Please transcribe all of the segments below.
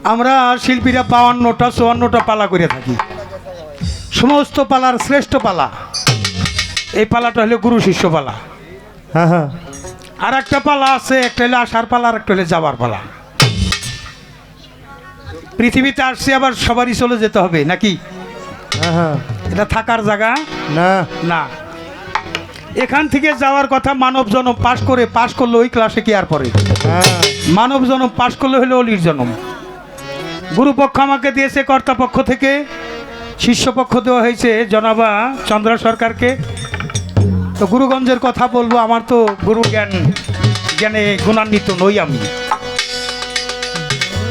আমরা শিল্পীরা 52টা 54টা পালা করে থাকি। সমস্ত পালার শ্রেষ্ঠ পালা এই পালাটা হলো গুরু শিষ্য পালা। হ্যাঁ হ্যাঁ আর একটা পালা আছে, একটা হলো আসার পালা, আর একটা হলো যাবার পালা। পৃথিবীতে আসছে আবার সবারই চলে যেতে হবে নাকি? হ্যাঁ হ্যাঁ এটা থাকার জায়গা না না। এখান থেকে যাওয়ার কথা মানব জন্ম পাশ করলে ওই ক্লাসে কি আর পড়ে? হ্যাঁ মানব জন্ম পাশ করলে হলো অলির জন্ম। গুরুপক্ষ আমাকে দিয়েছে কর্তাপক্ষ থেকে, শিষ্যপক্ষ দেওয়া হয়েছে জনাবা চন্দ্র সরকারকে। তো গুরুগঞ্জের কথা বলবো, আমার তো গুরু জ্ঞানে গুণান্বিত নই আমি।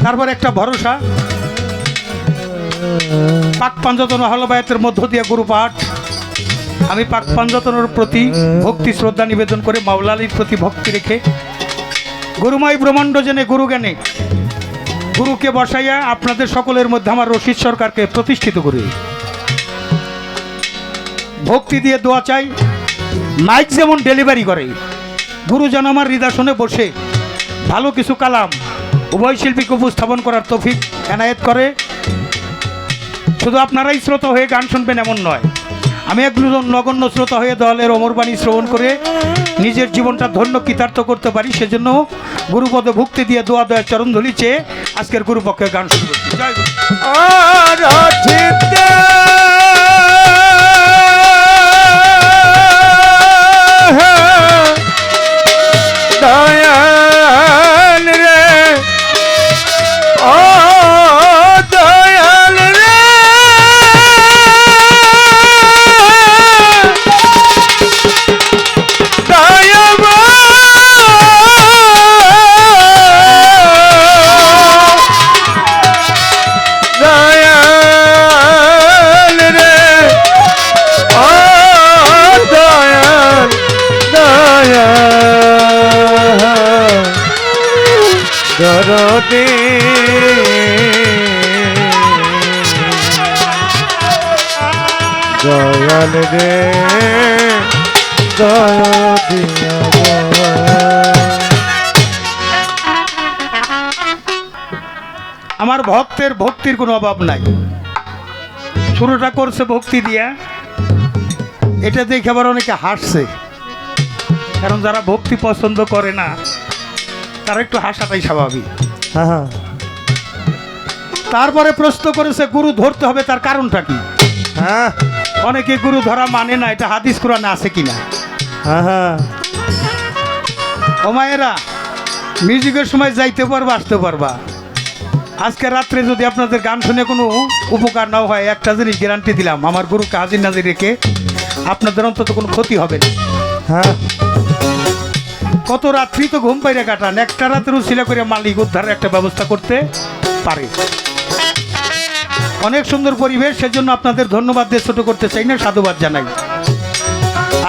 তারপর একটা ভরসা, পাক পাঞ্জতন হলবায়তের মধ্য দিয়ে গুরু পাঠ। আমি পাক পাঞ্জতনের প্রতি ভক্তি শ্রদ্ধা নিবেদন করে মাওলালির প্রতি ভক্তি রেখে গুরুময় ব্রহ্মাণ্ড জেনে গুরু জ্ঞানে গুরুকে বসাইয়া আপনাদের সকলের মধ্যে আমার রশিদ সরকারকে প্রতিষ্ঠিত করি। ভক্তি দিয়ে দোয়া চাই। মাইক যেমন ডেলিভারি করে, গুরু যেন আমার হৃদয়াসনে বসে ভালো কিছু কালাম উভয় শিল্পীকে উপস্থাপন করার তৌফিক এনায়েত করে। শুধু আপনারাই শ্রোতা হয়ে গান শুনবেন এমন নয়, আমি একজন নগণ্য শ্রোতা হয়ে দলের অমরবাণী শ্রবণ করে নিজের জীবনটা ধন্য কৃতার্থ করতে পারি। সেজন্য গুরুপদে ভক্তি দিয়ে দোয়া দয়া চরণ ধুলি চেয়ে আজকের গুরুপক্ষের গান শুরু করছি। জয় গুরু। দয়াল রে ও দয়াল রে দয়াল রে ও দয়াল দয়াল দরদে দয়াল রে দয়া আমার ভক্তের ভক্তির কোনো অভাব নাই। শুরুটা করছে ভক্তি দিয়া, এটা দেখে আবার অনেকে হাসছে, কারণ যারা ভক্তি পছন্দ করে না তারা একটু হাসাটাই স্বাভাবিক। হ্যাঁ হ্যাঁ তারপরে প্রশ্ন করেছে গুরু ধরতে হবে, তার কারণটা কি? হ্যাঁ অনেকে গুরু ধরা মানে না, এটা হাদিস কোরআনে আছে কিনা। হ্যাঁ হ্যাঁ ও মায়েরা, মিউজিকের সময় যাইতে পারবা আসতে পারবা। আজকে রাত্রে যদি আপনাদের গান শুনে কোনো উপকার না হয়, একটা জিনিস গ্যারান্টি দিলাম, আমার গুরুকে হাজির নাজির রেখে আপনাদের অন্তত কোনো ক্ষতি হবে না। হ্যাঁ কত রাত্রি তো ঘুম পাইরে কাটান, একটা রাতের উছিলা করে মালিক উদ্ধারের একটা ব্যবস্থা করতে পারে। অনেক সুন্দর পরিবেশ, সেজন্য আপনাদের ধন্যবাদ দিয়ে ছোট করতে চাই না, সাধুবাদ জানাই।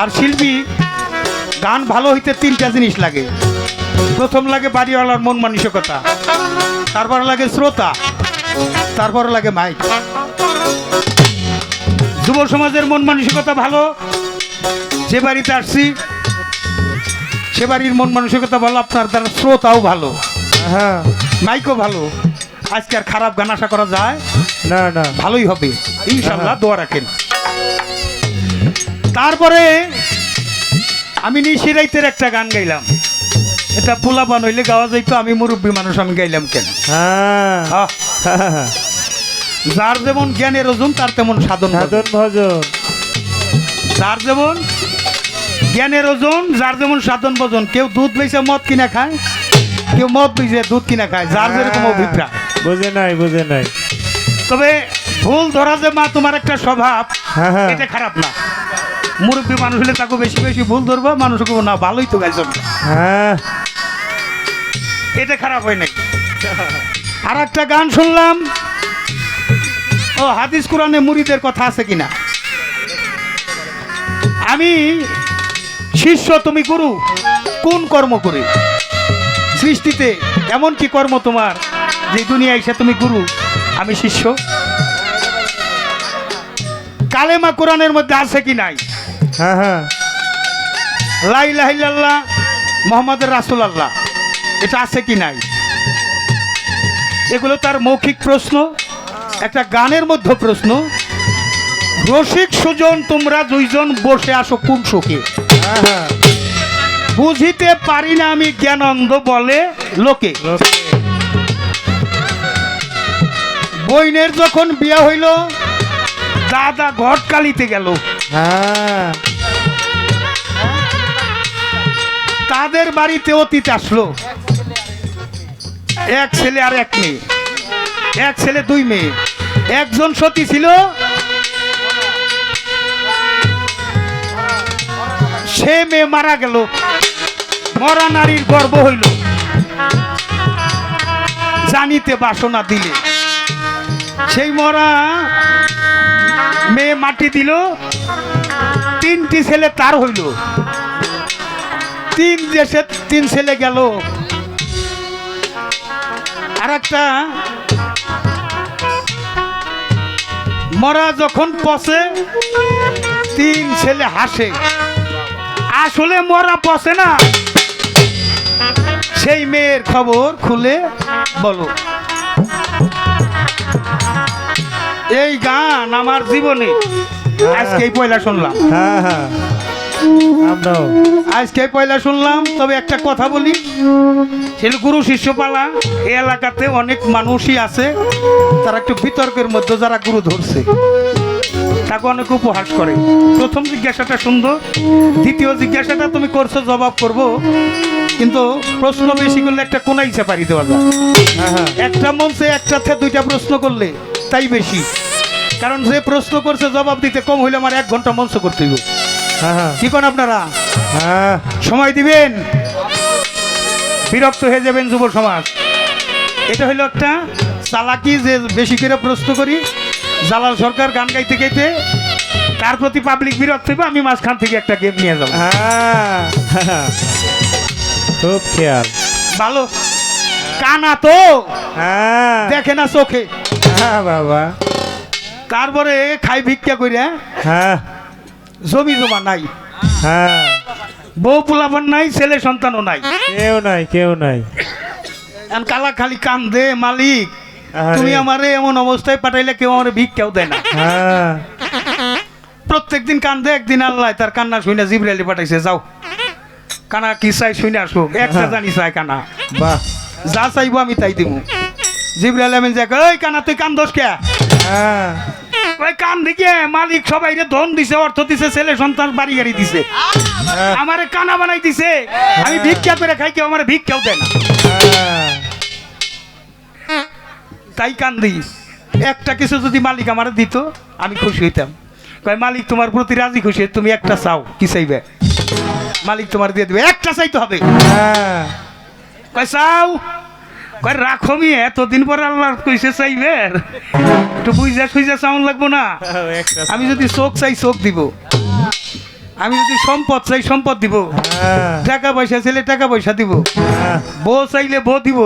আর শিল্পী গান ভালো হইতে তিনটা জিনিস লাগে। প্রথম লাগে বাড়িওয়ালার মন মানসিকতা, তারপর লাগে শ্রোতা, তারপর লাগে মাইক। যুব সমাজের মন মানসিকতা ভালো, যে বাড়িতে আসছি সে বাড়ির মন মানসিকতা ভালো, আপনার দ্বারা শ্রোতাও ভালো, হ্যাঁ মাইকও ভালো। আজকে আর খারাপ গান আশা করা যায় না না ভালোই হবে ইনশাআল্লাহ, দোয়া রাখেন। তারপরে আমি নিশিরাইতের একটা গান গাইলাম, এটা পোলাপান হইলে গাওয়া যাইতো, আমি মুরব্বী মানুষ, আমি গাইলাম কেন? হ্যাঁ আহ, যার যেমন জ্ঞানের ওজন তার তেমন সাধন ভজন। সাধন ভজন যার যেমন জ্ঞানের ওজন, যার যেমন সাধন ভজন। কেউ দুধ বেচে মদ কিনা খায়, কেউ মদ বেচে দুধ কিনা খায়, যার যেরকম অভিপ্রায়। বুঝে নাই বুঝে নাই তবে ভুল ধরা যে মা তোমার একটা স্বভাব, হ্যাঁ হ্যাঁ এটা খারাপ না। মুরব্বী মানুষ হলে তাকে বেশি বেশি ভুল ধরবা, মানুষ না ভালোই তো গাইছ, হ্যাঁ এটা খারাপ হয় নাই। আর একটা গান শুনলাম, ও হাদিস কোরআনে মুরিদের কথা আছে কিনা। আমি শিষ্য, তুমি গুরু, কোন কর্ম করে সৃষ্টিতে এমন কি কর্ম তোমার যে দুনিয়া এসে তুমি গুরু আমি শিষ্য? কালেমা কোরআনের মধ্যে আছে কি নাই? হ্যাঁ হ্যাঁ লা ইলাহা ইল্লাল্লাহ মুহাম্মাদুর রাসূলুল্লাহ, এটা আছে কি নাই? এগুলো তার মৌখিক প্রশ্ন, একটা গানের মধ্যে প্রশ্ন। রসিক সুজন তোমরা দুইজন বসে আসো কোন সুখে, হ্যাঁ হ্যাঁ বুঝিতে পারি না আমি জ্ঞানন্দ বলে লোকে। লোকে। বইনের যখন বিয়া হইল দাদা ঘটকালিতে গেল, হ্যাঁ তাদের বাড়িতে অতীত আসলো। এক ছেলে আর এক মেয়ে, এক ছেলে দুই মেয়ে। একজন সতী ছিল, সে মেয়ে মারা গেল, মরা নারীর গর্ভ হইল, জানিতে বাসনা দিলে। সেই মরা মেয়ে মাটি দিল, তিনটি ছেলে তার হইল, তিন দেশে তিন ছেলে গেল। আর একটা মরা যখন পচে তিন ছেলে হাসে, আসলে মরা পচে না। সেই মেয়ের খবর খুলে বলো। এই গান আমার জীবনে আজকে পয়লা শুনলাম, হ্যাঁ হ্যাঁ আমরাও। আজকে পয়লা শুনলাম। তবে একটা কথা বলি, সেটা গুরু শিষ্য পালা। এই এলাকাতে অনেক মানুষই আছে তারা একটু বিতর্কের মধ্যে, যারা গুরু ধরছে তাকে অনেক উপহাস করে। প্রথম জিজ্ঞাসাটা সুন্দর, দ্বিতীয় জিজ্ঞাসাটা তুমি করছো জবাব করব, কিন্তু প্রশ্ন বেশি করলে একটা কোনা ইচ্ছা পারি দেওয়া যায়। হ্যাঁ হ্যাঁ একটা মঞ্চে একটাতে দুইটা প্রশ্ন করলে তাই বেশি, কারণ যে প্রশ্ন করছে জবাব দিতে কম হইলে আমার 1 ঘন্টা মঞ্চ করতে হবে। হ্যাঁ হ্যাঁ কি করেন আপনারা? হ্যাঁ সময় দিবেন, বিরক্ত হয়ে যাবেন যুব সমাজ। এটা হলো একটা চালাকি যে বেশি করে প্রশ্ন করি। জালাল সরকার গান গাইতে গাইতে তার প্রতি পাবলিক বিরক্ত হবে, আমি মাঝখান থেকে একটা গেম নিয়ে যাবো। হ্যাঁ হ্যাঁ খুব খেয়াল। ভালো কানা তো হ্যাঁ দেখে না চোখে। হ্যাঁ বাবা। তারপরে খাই ভিক্ষা কইরা, হ্যাঁ জমি জমা নাই, হ্যাঁ বউ পোলাপান নাই, ছেলে সন্তানও নাই। কেউ নাই কেউ নাই। এখন কালা খালি কান্দে, মালিক আরে। তুমি আমারে এমন অবস্থায় পাঠাইলে কেউ আমার ভিক্ষাও দেয় না। হ্যাঁ প্রত্যেকদিন কান্দে, একদিন আল্লাহ তার কান্না শুনে জিবরাইলে পাঠাইছে, যাও কানা কি চাই শুনে আসো। একটা জানি চাই কানা, বাহ। যা চাইবো আমি তাই দিব। জিবরাইল আমিন যাক, ওই কানা তুই কান্দোস কে? হ্যাঁ ওই কান দিকে মালিক সবাই রে ধন দিছে, অর্থ দিছে, ছেলে সন্তান বাড়ি গাড়ি দিছে, হ্যাঁ, আমারে কানা বানাই দিছে। আমি ভিক্ষা করে খাই, কেউ আমার ভিক্ষাও দেয় না, হ্যাঁ। তাই কান্দি। একটা কিছু যদি মালিক আমার দিত আমি খুশি হইতাম। কয় মালিক তোমার প্রতি রাজি খুশি, তুমি একটা চাও, কি চাইবে? মালিক তোমার দিয়ে দিবে, একটা চাইতে হবে। হ্যাঁ কয় চাও? কয় রাখো মি, এতদিন পর আল্লাহ কইছে চাইবে, একটু বুঝা সুইজা চাউন লাগবো না? আমি যদি চোখ চাই চোখ দিব, আমি যদি সম্পদ চাই সম্পদ দিব, হ্যাঁ, টাকা পয়সা চাইলে টাকা পয়সা দিব, হ্যাঁ, বউ চাইলে বউ দিব।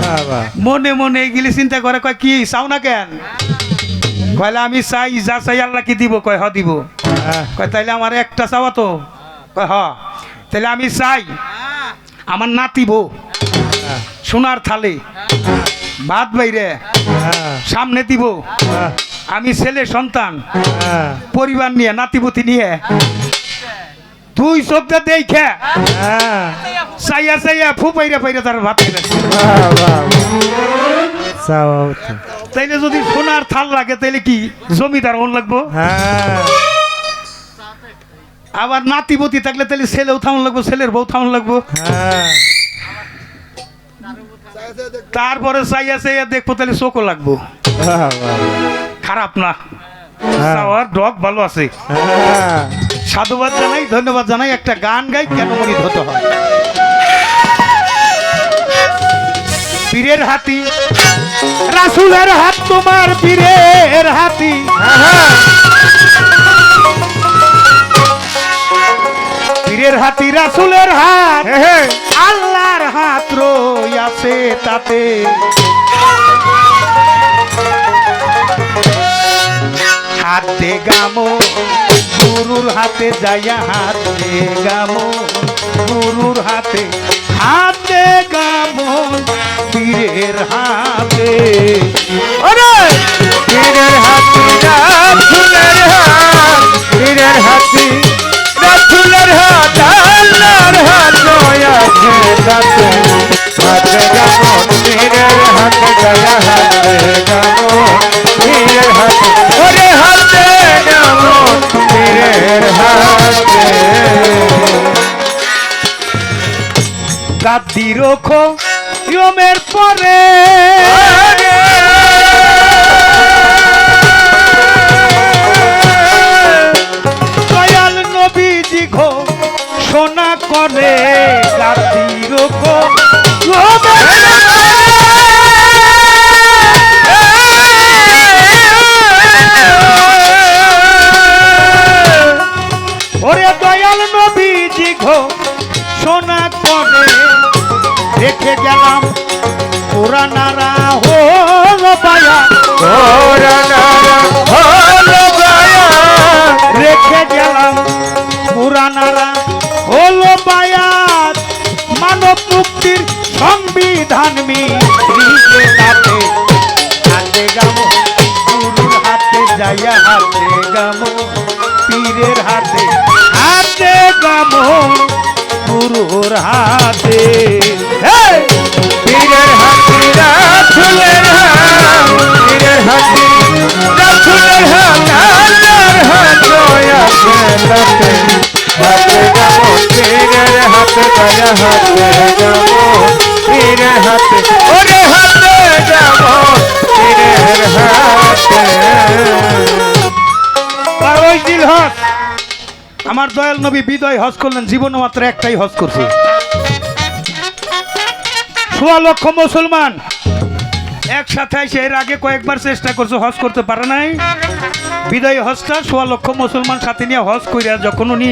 বাবা। মনে মনে এগুলি চিন্তা করে, কয় কি চাও না কেন? কয়লা আমি চাই, যা চাই আল্লাহ কি দিব? কয় হ দিব। হ্যাঁ, কয় তাইলে আমার একটা চাওয়া তো? কয় হ। তাইলে আমি চাই আমার নাতি বউ হ্যাঁ, সোনার থালে ভাত বাইরে হ্যাঁ, সামনে দিব, হ্যাঁ, আমি ছেলে সন্তান হ্যাঁ, পরিবার নিয়ে নাতিপুতি নিয়ে তুই চোখটা দেখে হ্যাঁ, চাইয়া চাইয়া ফু পাইরা পাইরা তার ভাত খেতে। বাবা। চাওয়া তো। তাইলে যদি সোনার থাল লাগে তাইলে কি জমিদার হন লাগবো? হ্যাঁ, আবার নাতিপতি থাকলে তাহলে ছেলেও থাউন লাগবো, ছেলের বউ থাউন লাগবো। হ্যাঁ, তারপরে চাইয়া চাইয়া দেখবো তাহলে চোখও লাগবো। বাবা। খারাপ না, হ্যাঁ, চাওয়ার ডগ ভালো আছে। হ্যাঁ, সাধুবাদ জানাই, ধন্যবাদ জানাই। একটা গান গাই কেন মরিদ হতে হয়। পীরের হাতি রাসূলের হাত, তোমার পীরের হাতি, পীরের হাতি রাসূলের হাত, হ্যাঁ, আল্লাহর হাত রইয়াছে তাতে। হাত দে গামো গুরুর হাতে যাইয়া, হাত দে গামো গুরুর হাতে হাতে গামন পীরের হাতে ওরে পীরের হাতি রাসূলের হাত পীরের হাতি রাসূলের হাত আল্লাহর হাত আছে তাতে হাতে গামন পীরের হাত গয়া হাতে গামন পীরের হাত ওরে হাতে গামন পীরের হাতে গাদ্দি রোখো ইয়মের পরে দয়াল নবীজি ঘো সোনা করে গাদ্দি রোখো ওরে দয়াল নবীজি ঘো সোনা করে রেখে গেলাম পুরানারা হলো বায়া রেখে গেলাম পুরানারা হলো বায়াত মানব মুক্তির সংবিধান মিলিয়ে হাতে হাতে গামো গুরুর হাতে যাইয়া হাতে গামো পীরের হাতে হাতে গামো গুরুর হাতে পীরের হাতি রাসূলের হাত পীরের হাতি রাসূলের হাত আল্লাহর হাত আছে তাতে হাতে গামন পীরের হাত গয়া হাতে গামন পীরের হাতে ওরে হাতে গামন পীরের হাতে আর ওই দিল হজ আমার দয়াল নবী বিদায় হজ করলেন জীবনে মাত্র একটাই হজ করছে ১৬ লক্ষ মুসলমান একসাথে এসে এর আগে কয়েকবার চেষ্টা করছে হজ করতে পারে নাই বিদায় হজটা ১৬ লক্ষ মুসলমান সাথে নিয়ে হজ কইরা যখন উনি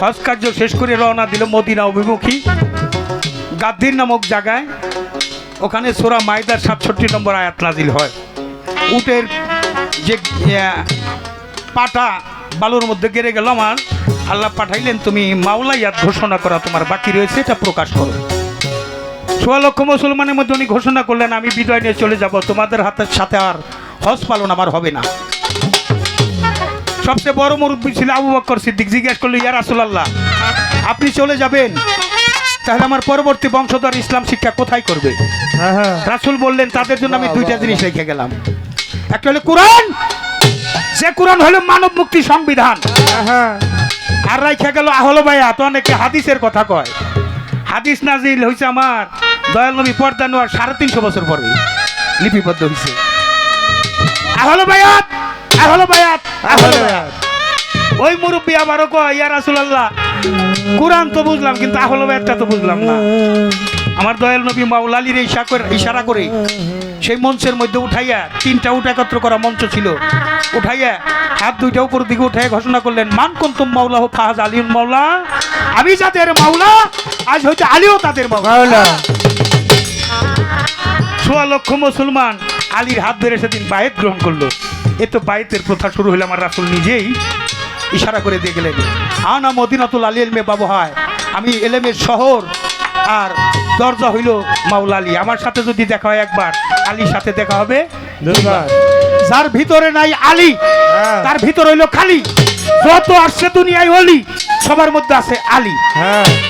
হজ কার্য শেষ করে রওনা দিল মদিনা অভিমুখী গাদ্দির নামক জায়গায় ওখানে সূরা মাইদার ৬৭ নম্বর আয়াত নাজিল হয় উটের যে পাটা বালুর মধ্যে গেড়ে গেল আমার আল্লাহ পাঠাইলেন তুমি মাওলাইয়াত ঘোষণা করা তোমার বাকি রয়েছে এটা প্রকাশ করো ১৬ লক্ষ মুসলমানের মধ্যে উনি ঘোষণা করলেন আমি বিদায় নিয়ে চলে যাব তোমাদের হাতের সাথে আর হজ পালন আমার হবে না সবচেয়ে বড় মুরব্বী ছিল আবু বকর সিদ্দিক জিজ্ঞেস করলো ইয়া রাসূলুল্লাহ আপনি চলে যাবেন তাহলে আমার পরবর্তী বংশধর ইসলাম শিক্ষা কোথায় করবে রাসূল বললেন তাদের জন্য আমি দুইটা জিনিস রেখে গেলাম একটা হলো কোরআন যে কোরআন হলো মানব মুক্তি সংবিধান আর রাইখা গেল আহল বায়াত অনেকে হাদিসের কথা কয় হাদিস নাজিল হয়েছে আমার দয়াল নবী পর্দা নেওয়ার ৩৫০ বছর পরে লিপিবদ্ধ হয়েছে আহল বায়াত আহল বায়াত আহল বায়াত ওই মুরব্বী আবারও কয় ইয়া রাসূলুল্লাহ কোরআন তো বুঝলাম কিন্তু আহল বায়াতটা তো বুঝলাম না আমার দয়াল নবী মাওলা আলীর ইশারা করে সেই মঞ্চের মধ্যে উঠাইয়া ৩টা উট একত্র করা মঞ্চ ছিল উঠাইয়া হাত দুইটা উপর দিকে উঠাইয়া ঘোষণা করলেন মান কুনতুম মাওলা হো ফাহাজ আলিউল মাওলা আমি যাদের মাওলা আজ হইতে আলীও তাদের মাওলা ১৬ লক্ষ মুসলমান আলীর হাত ধরে সেদিন বায়েত গ্রহণ করলো এ তো বায়েতের প্রথা শুরু হলো আমার রাসূল নিজেই ইশারা করে দিয়ে গেলেন আনা মদিনাতুল আলী ইলমে বাবু হয় আমি এলেমের শহর আর দরজা হইল মাওলা আলী আমার সাথে যদি দেখা হয় একবার আলীর সাথে দেখা হবে দুইবার যার ভিতরে নাই আলী তার ভিতর হইল খালি যত আসছে দুনিয়ায় অলি সবার মধ্যে আছে আলী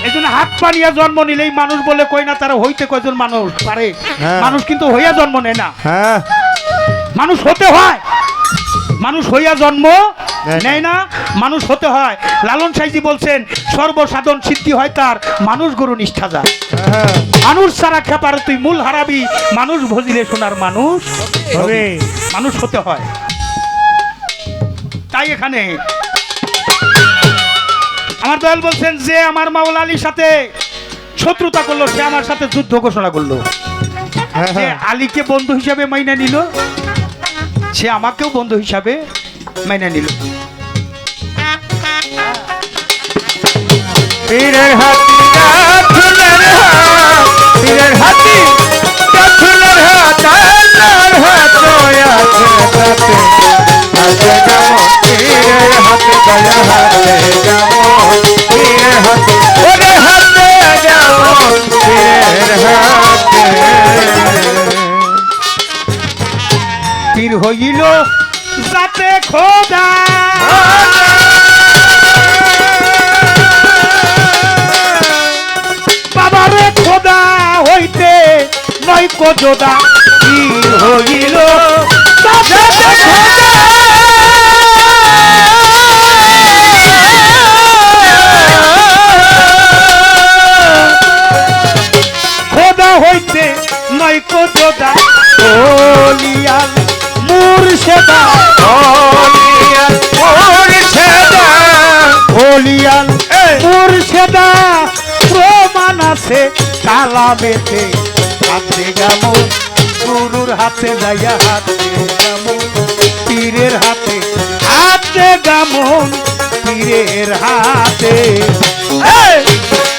এই জন্য হাত পা নিয়ে জন্ম নিলেই মানুষ বলে কই না তারা হইতে কয়জন মানুষ পারে মানুষ কিন্তু হইয়া জন্ম নেয় না মানুষ হতে হয় মানুষ হইয়া জন্ম নেয় না মানুষ হতে হয় লালন সাইজি বলছেন সর্বসাধন সিদ্ধি হয় তার মানুষ গরু নিষ্ঠা যা মানুষ ছাড়া খেপার তুই মূল হারাবি মানুষ ভজিলে সোনার মানুষ হবে মানুষ হতে হয় তাই এখানে আমার দয়াল বলছেন যে আমার মাওলা আলীর সাথে শত্রুতা করলো সে আমার সাথে যুদ্ধ ঘোষণা করলো যে আলীকে বন্ধু হিসাবে মাইনা নিল সে আমাকেও বন্ধু হিসাবে মাইনা নিল পীরের হাতি রাসূলের হাত পীরের হাতি রাসূলের হাত আল্লাহর হাত আছে তাতে হাতে যাবো পীরের হাতে গয়া হাতে যাবো পীরের হাতে ওরে হাতে যাবো হইল যাতে খোদা বাবারে খোদা হইতে নয় কোজোদা কি হইল যাতে খোদা হইতে নয় কোজোদা ওলিয়াল মুর্শেদা ওলিয়াল মুর্শেদা প্রমাণ আছে কালামেতে হাতে গামো গুরুর হাতে যাইয়া হাতে গামো পীরের হাতে হাতে গামন পীরের হাতে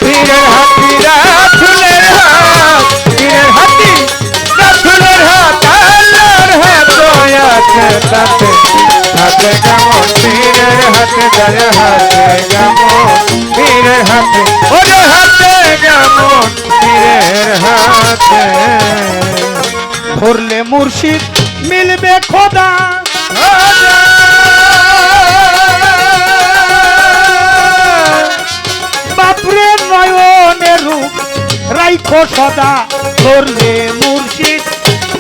পীরের হাতি রাসূলের হাত পীরের হাতি রাসূলের হাত আল্লাহর হাত আছে তাতে হাতে কেমন পীরের হাতে যারে হাতে কেমন পীরের হাতে ওরে হাতে কেমন পীরের হাতে ধরলে মুর্শিদ মিলবে খোদা বাপরে নয়নের রূপ রাইখো সদা ধরলে মুর্শিদ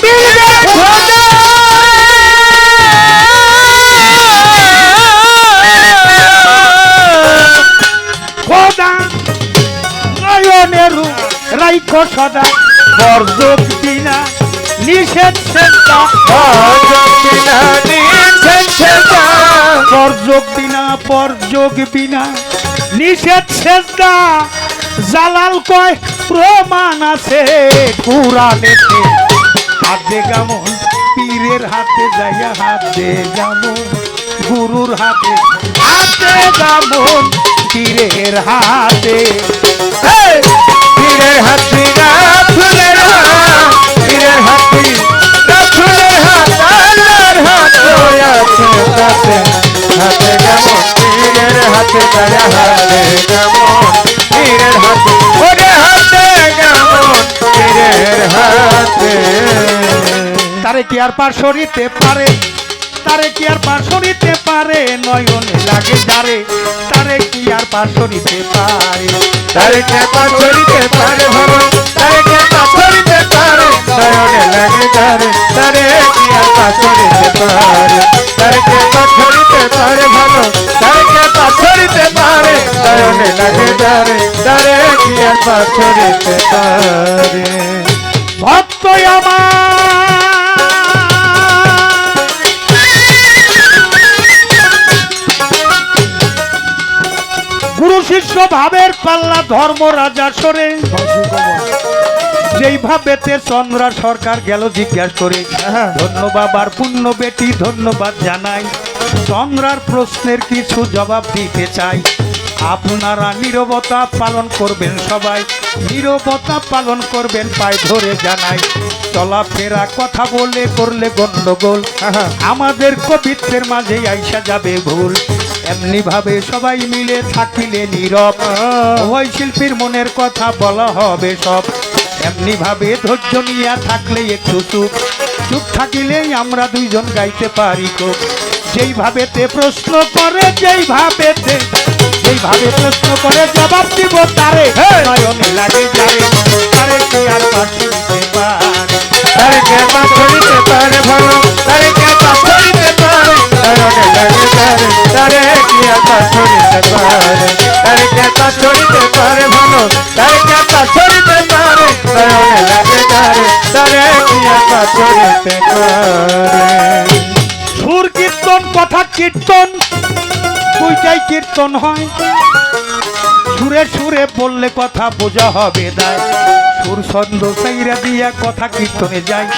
মিলবে খোদা খোদা নয়নের রূপ রাইখো সদা বর্জক বিনা নিষেধ সেজদা পরযোগ বিনা পরযোগ বিনা নিষেধ সেজদা জালাল কয় প্রমাণ আছে কুরআনেতে হাতে গামন পীরের হাতে যাইয়া হাতে গামন গুরুর হাতে হাতে গামন পীরের হাতে পীরের হাতি রাসূলের হাত পীরের হাতি রাসূলের হাত আল্লাহর হাত আছে তাতে হাতে কেমন পীরের হাতে যারে হাতে কেমন পীরের হাতে ওরে হাতে কেমন পীরের হাতে তারে কি আর পার্শ্বরিতে পারে তারে কি আর পার্শ্বরিতে পারে নয়নে লাগে যারে তারে কি আর পার্শ্বরিতে পারে তারে কে পাথরিতে পারে ভালো তারে কে পাথরিতে পারে নয়নে লাগে যারে তারে কি আর পাথরিতে পারে তারে কে পাথরিতে পারে ভালো তারে কে পাথরিতে পারে নয়নে লাগে যারে তারে কি আর পাথরিতে পারে ভক্ত আমার গুরু শিষ্য ভাবের পাল্লা ধর্ম রাজা সরে যেই ভাবেতে চন্দ্রা সরকার গেল জিজ্ঞাসা করে ধন্য বাবার পুণ্য বেটি ধন্যবাদ জানাই চন্দ্রার প্রশ্নের কিছু জবাব দিতে চাই আপনারা নীরবতা পালন করবেন সবাই নীরবতা পালন করবেন পায়ে ধরে জানাই চলাফেরা কথা বলে করলে গন্ডগোল আমাদের কবিত্বের মাঝে আইসা যাবে ভুল এমনি ভাবে সবাই মিলে থাকিলে নীরব ওই শিল্পীর মনের কথা বলা হবে সব এমনি ভাবে ধৈর্য নিয়ে থাকলে একটু চুপ চুপ থাকিলেই আমরা দুইজন গাইতে পারি খুব যেইভাবেতে প্রশ্ন করে যেইভাবে প্রশ্ন করে জবাব দিব তারে নয়নে লাগে যারে তারে কি আর পাশে দিতে পারে তারে কে পাথরিতে পারে ভালো তারে কে পাথরিতে পারে নয়নে লাগে যারে তারে কি আর পাথরিতে পারে তারে কে পাথরিতে পারে ভালো তারে কে পাথরিতে পারে নয়নে লাগে যারে তারে কি আর পাথরিতে পারে সুর কীর্তন কথা কীর্তন দুইটাই কীর্তন হয় সুরে সুরে বললে কথা বোঝা হবে দায় সুর ছন্দ সাইরা দিয়া কথা কীর্তনে যায়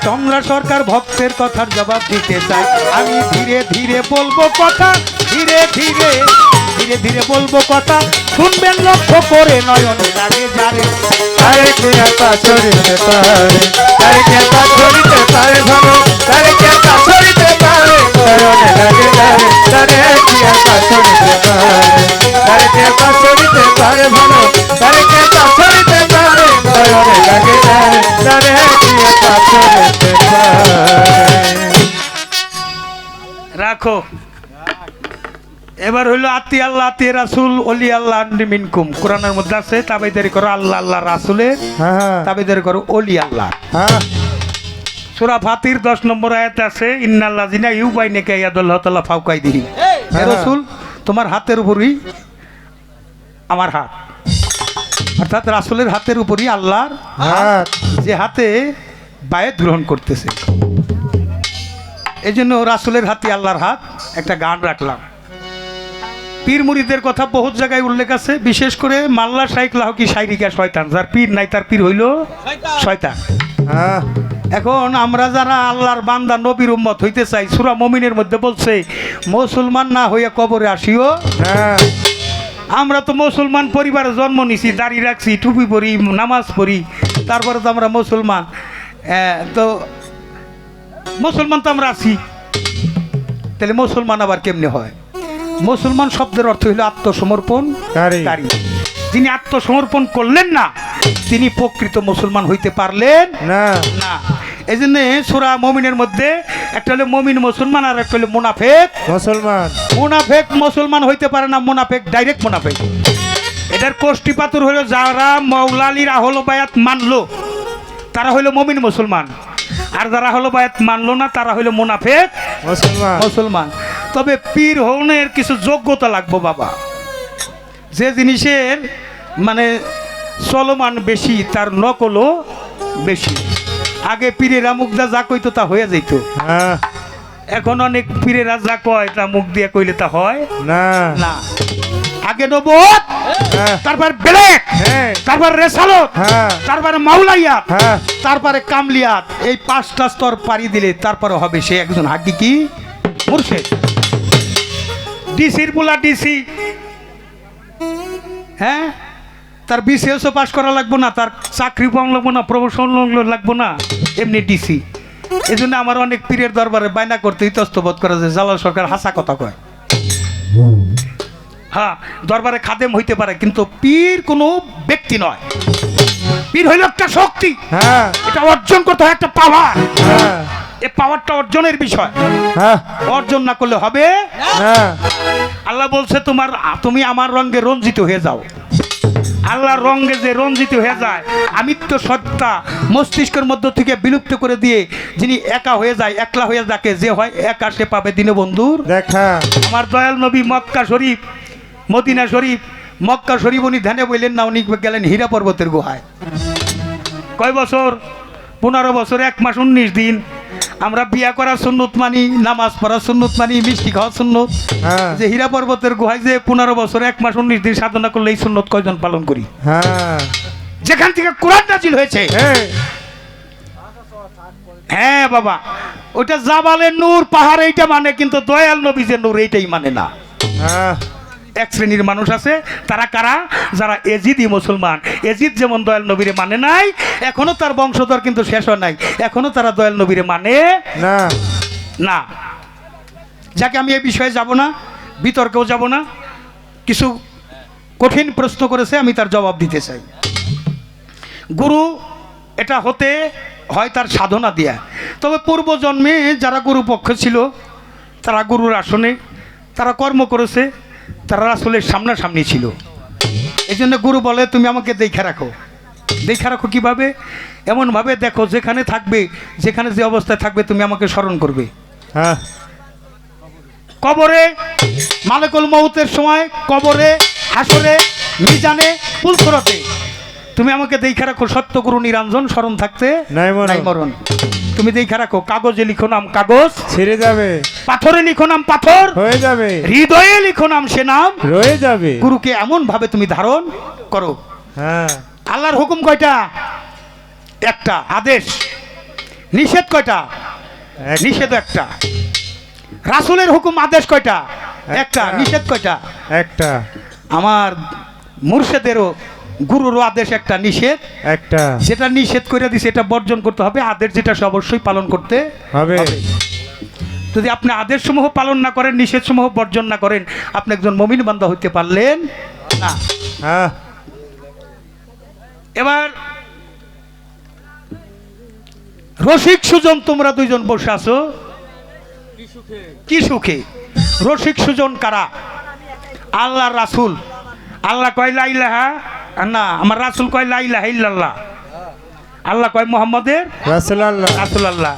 চন্দ্রা সরকার ভক্তের কথার জবাব দিতে চায় আমি ধীরে ধীরে বলবো কথা ধীরে ধীরে ধীরে ধীরে বলবো কথা শুনবেন লক্ষ্য করে নয়নে লাগে যারে তারে কে আর পাথরিতে পারে তারে কে পাথরিতে পারে ভালো তারে কে পাথরিতে পারে নয়নে লাগে যারে তারে কি আর পাথরিতে পারে তারে কে পাথরিতে পারে ভালো তারে কে পাথরিতে পারে নয়নে লাগে যারে তারে কি আর পাথরিতে পারে রাখো। এবার হইলো আতি আল্লাহ আতি রাসুল অলি আল্লাহ মিনকুম। কোরআনের মধ্যে আছে তাবেদারি করো আল্লাহ আল্লাহ রাসুলের, হ্যাঁ তাবেদারি করো অলি আল্লাহ। হ্যাঁ সূরা ফাতির 10 নম্বর আয়াতে আছে ইন্নাল্লাযিনা ইউবাইনাকা ইয়াদুল্লাহ তাআলা ফাওকাইদিহি। হে রাসূল, তোমার হাতের উপরই আমার হাত, অর্থাৎ রাসূলের হাতের উপরই আল্লাহর হাত। যে হাতে বায়াত গ্রহণ করতেছে, এই জন্য রাসূলের হাতে আল্লাহর হাত। একটা গান রাখলাম। পীর মুরিদের কথা বহুত জায়গায় উল্লেখ আছে, বিশেষ করে মাল্লা শাইখ লাহকি শাইরিকা শয়তান, যার পীর নাই তার পীর হইল শয়তান। হ্যাঁ এখন আমরা যারা আল্লাহর বান্দা নবীর উম্মত হইতে চাই, সূরা মুমিনের মধ্যে বলছে মুসলমান না হইয়া কবরে আসিও। হ্যাঁ আমরা তো মুসলমান পরিবারে জন্ম নিছি, দাড়ি রাখছি, টুপি পরি, নামাজ পড়ি, তারপরে তো আমরা মুসলমান। তো মুসলমান তো আমরা আছি, তাহলে মুসলমান আবার কেমনে হয়? মুসলমান শব্দের অর্থ হইল আত্মসমর্পণকারী। যিনি আত্মসমর্পণ করলেন না তিনি প্রকৃত মুসলমান হইতে পারলেন না। না। এই জন্য সূরা মুমিনের মধ্যে একটা হলো মুমিন মুসলমান আর একটা হলো মুনাফিক মুসলমান। মুনাফিক মুসলমান হইতে পারে না, মুনাফিক ডাইরেক্ট মুনাফিক। এটার কোষ্টি পাথর হলো যারা মাওলা আলীর আহল বায়াত মানলো তারা হইলো মুমিন মুসলমান, আর যারা হলো বায়াত মানলো না তারা হইলো মুনাফিক মুসলমান। মুসলমান। তবে পীর হওয়ার কিছু যোগ্যতা লাগবো বাবা। যে জিনিসের মানে চলমান বেশি তার নকলও বেশি। আগে পীরেরা মুখদা যা কইতো তা হয়ে যেত, হ্যাঁ এখন অনেক পীরেরা যা কয় তা মুখ দিয়ে কইলে তা হয় না। না। আগে নবুয়ত, হ্যাঁ তারপর বেলেগ, হ্যাঁ তারপর রেসালত, হ্যাঁ তারপরে মাওলাইয়াত, হ্যাঁ তারপরে কামলিয়াত। এই 5টা স্তর পাড়ি দিলে তারপরে হবে সে একজন হাকিকি মুর্শিদ। ডিসির বুলা ডিসি, হ্যাঁ, তার বিসিএসও পাস করা লাগবো না, তার চাকরি পাওয়া লাগবো না, প্রমোশন লাগবো না, এমনি ডিসি। এই জন্য আমার অনেক পীরের দরবারে বায়না করতে ইতস্তবোধ করা যায়, জালাল সরকার হাসা কথা কয়। হ্যাঁ, দরবারে খাদেম হইতে পারে কিন্তু পীর কোনো ব্যক্তি নয়। পীর হইল একটা শক্তি, হ্যাঁ এটা অর্জন করতে হয়, একটা পাওয়ার। হ্যাঁ এই পাওয়ারটা অর্জনের বিষয়, হ্যাঁ অর্জন না করলে হবে না। আল্লাহ বলছে তুমি আমার রঙে রঞ্জিত হয়ে যাও। আল্লাহর রঙে যে রঞ্জিত হয়ে যায়, আমিত্ব সত্তা মস্তিষ্কের মধ্য থেকে বিলুপ্ত করে দিয়ে যিনি একা হয়ে যায়, একলা হয়ে যাকে যে হয় একা, সে পাবে দীনবন্ধুর দেখা। আমার দয়াল নবী মক্কা শরীফ, মদিনা শরীফ, মক্কা শরীফ উনি ধ্যানে বললেন না, উনি গেলেন হীরা পর্বতের গুহায়। কয় বছর? 15 বছর 1 মাস 19 দিন। আমরা বিয়া করার সুন্নত মানি, নামাজ পড়ার সুন্নত মানি, মিষ্টি খাওয়ার সুন্নত। হ্যাঁ যে হীরা পর্বতের গুহায় যে 15 বছর 1 মাস 19 দিন সাধনা করলে এই সুন্নত কয়জন পালন করি? হ্যাঁ যেখান থেকে কোরআন নাজিল হয়েছে। হ্যাঁ হ্যাঁ বাবা, ওটা জাবালের নূর, পাহাড় এইটা মানে, কিন্তু দয়াল নবী যে নূর এইটাই মানে না। হ্যাঁ এক শ্রেণীর মানুষ আছে, তারা কারা? যারা এজিদি মুসলমান। এজিদ যেমন দয়াল নবীরে মানে নাই, এখনো তার বংশধর কিন্তু শেষ হয় নাই, এখনো তারা দয়াল নবীরে মানে না। না। যাকে আমি এই বিষয়ে যাব না, বিতর্কেও যাব না। কিছু কঠিন প্রশ্ন করেছে, আমি তার জবাব দিতে চাই। গুরু এটা হতে হয় তার সাধনা দিয়া। তবে পূর্বজন্মে যারা গুরু পক্ষ ছিল, তারা গুরুর আসনে তারা কর্ম করেছে, তারা রাসূলের সামনাসামনি ছিল। এই জন্য গুরু বলে তুমি আমাকে দেখে রাখো। দেখে রাখো কীভাবে? এমনভাবে দেখো যেখানে থাকবে, যেখানে যে অবস্থায় থাকবে তুমি আমাকে স্মরণ করবে। হ্যাঁ কবরে, মালেকুল মউতের সময়, কবরে, হাসরে, মিজানে, পুলসরতে তুমি আমাকে দেখে রাখো। সত্যগুরু নিরঞ্জন স্মরণ থাকতে নাই মরণ। নাই মরণ। তুমি দেখে রাখো। কাগজে লিখো নাম কাগজ, ছেড়ে যাবে। পাথরে লিখো নাম পাথর, হয়ে যাবে। হৃদয়ে লিখো নাম সে নাম রয়ে যাবে। গুরুকে এমন ভাবে তুমি ধারণ করো। হ্যাঁ আল্লাহর হুকুম কয়টা? একটা। আদেশ। নিষেধ কয়টা? নিষেধ একটা। রাসূলের হুকুম আদেশ কয়টা? একটা। নিষেধ কয়টা? একটা। আমার মুর্শিদেরও গুরুরও আদেশ একটা, নিষেধ একটা। যেটা নিষেধ করে দিছে এটা বর্জন করতে হবে, আদেশ যেটা সে অবশ্যই পালন করতে হবে। যদি আপনি আদেশসমূহ পালন না করেন, নিষেধসমূহ বর্জন না করেন, আপনি একজন মুমিন বান্দা হইতে পারলেন না। হ্যাঁ এবার রসিক সুজন তোমরা দুইজন বসে আছো, কি সুখে? রসিক সুজন কারা? আল্লাহর রাসূল। আল্লাহ কয় লা ইলাহা, না আমার রাসূল কয় লা ইলাহা ইল্লাল্লাহ। আল্লাহ কয় মুহাম্মাদের রাসূলুল্লাহ। রাসূলুল্লাহ।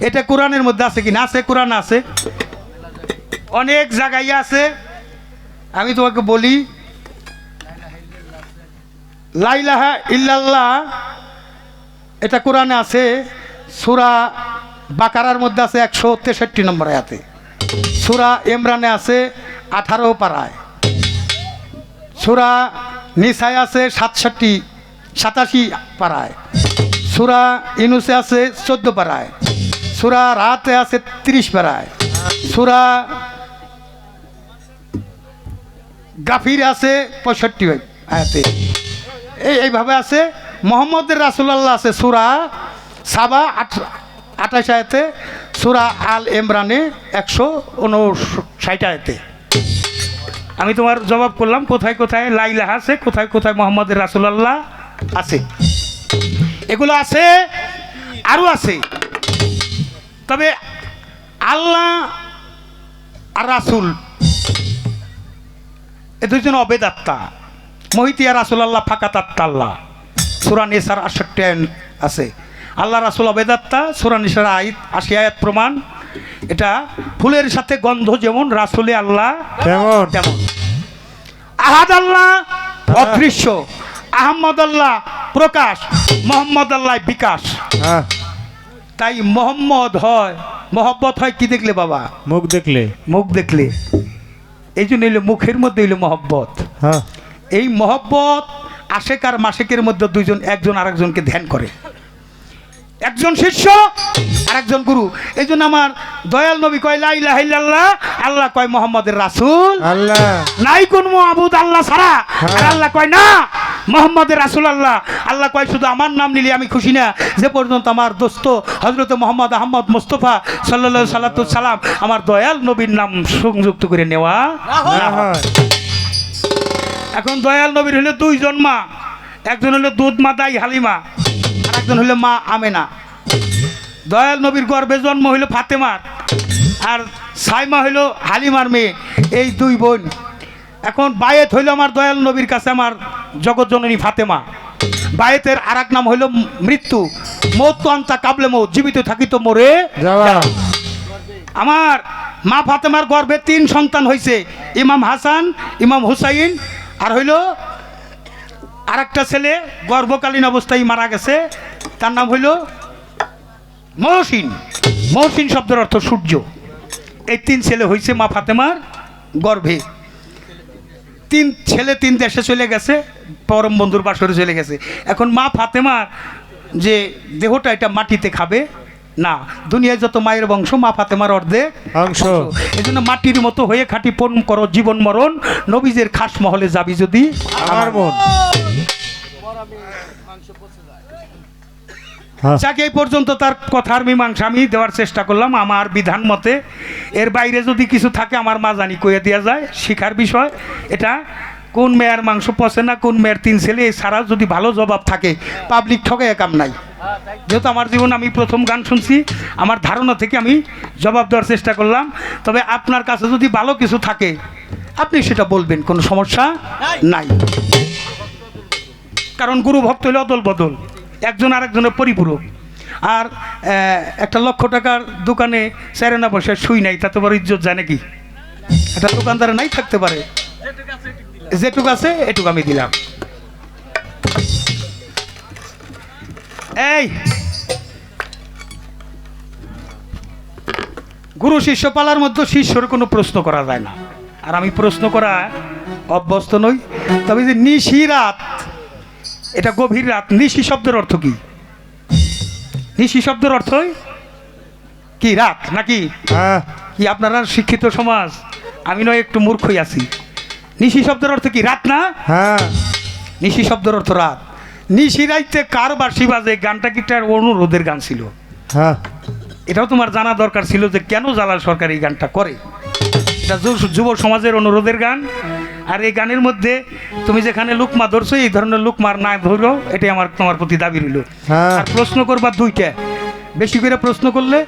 এটা কোরআনের মধ্যে আছে কি না? আছে, কোরআন আছে, অনেক জায়গায় আছে। আমি তোমাকে বলি, লা ইলাহা ইল্লাল্লাহ এটা কোরআনে আছে, সূরা বাকারার মধ্যে আছে 163 নম্বর আয়াতে, সূরা ইমরানে আছে 18 পারায়, সূরা নিসায় আছে 87 পারায়, সূরা ইউনূসে আছে 14 পারায়, সূরা রাতে আছে 30 পারায়, সূরা গাফির আছে 65 আয়াতে। এইভাবে আছে। মুহাম্মদের রাসূলুল্লাহ আছে সূরা সাবা 28 আয়াতে, সূরা আল ইমরানে 159 আয়াতে। আমি তোমার জবাব করলাম কোথায় কোথায় লা ইলাহা আছে, কোথায় কোথায় মুহাম্মদের রাসূলুল্লাহ আছে। এগুলো আছে, আরও আছে। তবে আল্লাহ আর রাসূল এ দুইজন অবেদ আত্মা। মহিতিয়া রাসূলুল্লাহ ফাকাত আত্মা। সূরা নিসার 68 আছে। আল্লাহ রাসূল অবেদ আত্মা। সূরা নিসার 80 আয়াত প্রমাণ। এটা ফুলের সাথে গন্ধ যেমন, রাসূলে আল্লাহ তেমন। আহাদ আল্লাহ অদৃশ্য, আহমদ আল্লাহ প্রকাশ, মোহাম্মদ আল্লাহ বিকাশ। তাই মোহাম্মদ হয়, মহব্বত হয় কি দেখলে বাবা? মুখ দেখলে। মুখ দেখলে। এই জন্য হইলো মুখের মধ্যে হইলো মহব্বত। এই মহব্বত আশেক আর মাসেকের মধ্যে দুইজন একজন আরেকজনকে ধ্যান করে, একজন শিষ্য আর একজন গুরু। এই জন্য আমার দয়াল নবী কয় লা ইলাহা ইল্লাল্লাহ, আল্লাহ কয় মুহাম্মদের রাসূল। আল্লাহ নাই কোন মাবুদ আল্লাহ ছাড়া। আর আল্লাহ কয় না মুহাম্মদের রাসূল আল্লাহ। আল্লাহ কয় শুধু আমার নাম নিলে আমি খুশি না, যে পর্যন্ত আমার দোস্ত হযরত মুহাম্মদ আহমদ মুস্তাফা সাল্লাল্লাহু সাল্লাতু সালাম আমার দয়াল নবীর নাম সংযুক্ত করে নেওয়া না হয়। এখন দয়াল নবীর হলো দুইজন মা, একজন হলো দুধ মাদাই হালিমা, আর একজন হলো মা আমেনা। দয়াল নবীর গর্ভে জন্ম হইল ফাতেমার, আর সাইমা হইল হালিমার মেয়ে। এই দুই বোন। এখন বায়েত হইল আমার দয়াল নবীর কাছে আমার জগৎ জননী ফাতেমা। বায়েতের আর এক নাম হইল মৃত্যু। মৌত তো আনতা কাবলে মৌত, জীবিত থাকিত মরে যাওয়া। আমার মা ফাতেমার গর্ভে 3 সন্তান হয়েছে, ইমাম হাসান, ইমাম হুসাইন, আর হইল আর একটা ছেলে গর্ভকালীন অবস্থায় মারা গেছে, তার নাম হইল মহসিন। মহসিন শব্দের অর্থ সূর্য। এই 3 ছেলে হয়েছে মা ফাতেমার গর্ভে। 3 ছেলে 3 দেশে চলে গেছে, পরম বন্ধুর বাসরে চলে গেছে। এখন মা ফাতেমার যে দেহটা এটা মাটিতে খাবে না। দুনিয়ায় যত মায়ের বংশ মা ফাতেমার অর্ধেক অংশ। এই জন্য মাটির মতো হয়ে খাঁটি পণ করো জীবন মরণ, নবীজের খাস মহলে যাবি যদি আমার মন। যাকে এই পর্যন্ত তার কথার মীমাংসা আমি দেওয়ার চেষ্টা করলাম আমার বিধান মতে। এর বাইরে যদি কিছু থাকে আমার মা জানি কইয়া দেওয়া যায়, শিখার বিষয় এটা। কোন মেয়ের মাংস পচে না, কোন মেয়ের 3 ছেলে, এছাড়াও যদি ভালো জবাব থাকে পাবলিক ঠকে কাম নাই। যেহেতু আমার জীবন আমি প্রথম গান শুনছি, আমার ধারণা থেকে আমি জবাব দেওয়ার চেষ্টা করলাম। তবে আপনার কাছে যদি ভালো কিছু থাকে আপনি সেটা বলবেন, কোনো সমস্যা নাই। কারণ গুরু ভক্ত হলে অদল বদল, একজন আরেকজনের পরিপূরক। আর 1 লক্ষ টাকার দোকানে চেরেনা বসে শুই নাই, তাতে বড় ইজ্জত যায় নাকি? একটা দোকানদারে নাই থাকতে পারে, যেটুকু আছে এটুকু আমি দিলাম। এই গুরু শিষ্য পালার মধ্যে শিষ্যর কোনো প্রশ্ন করা যায় না, আর আমি প্রশ্ন করা অভ্যস্ত নই। তবে যে নিশি রাত, এটা গভীর রাত। নিশি শব্দের অর্থ কি? নিশি শব্দের অর্থ কি? রাত নাকি? কি আপনারা শিক্ষিত সমাজ, আমি নয় একটু মূর্খই আছি। নিশি শব্দের অর্থ কি? রাত না? নিশি শব্দের অর্থ রাত। নিশি রাইতে কার বাঁশি বাজে গানটা কি একটা অনুরোধের গান ছিল। এটাও তোমার জানা দরকার ছিল যে কেন জালাল সরকার এই গানটা করে। এটা যুব সমাজের অনুরোধের গান। আর এই গানের মধ্যে তুমি যেখানে লুকমা ধরছো, এই ধরনের লুকমার না ধরো, এটাই আমার তোমার প্রতি দাবি রইল। আর প্রশ্ন করবা 2টা, বেশি করে প্রশ্ন করলে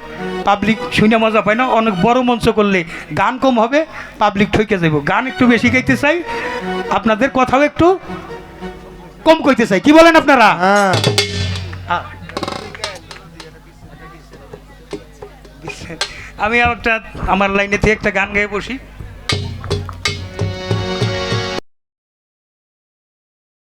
পাবলিক শুনে মজা পায় না, অনেক বড় মঞ্চ করলে গান কম হবে, পাবলিক ঠকে যাব। গান একটু বেশি গাইতে চাই, আপনাদের কথাও একটু কম কইতে চাই, কি বলেন আপনারা? হ্যাঁ আমি একটা আমার লাইনে থেকে একটা গান গায়ে বসি।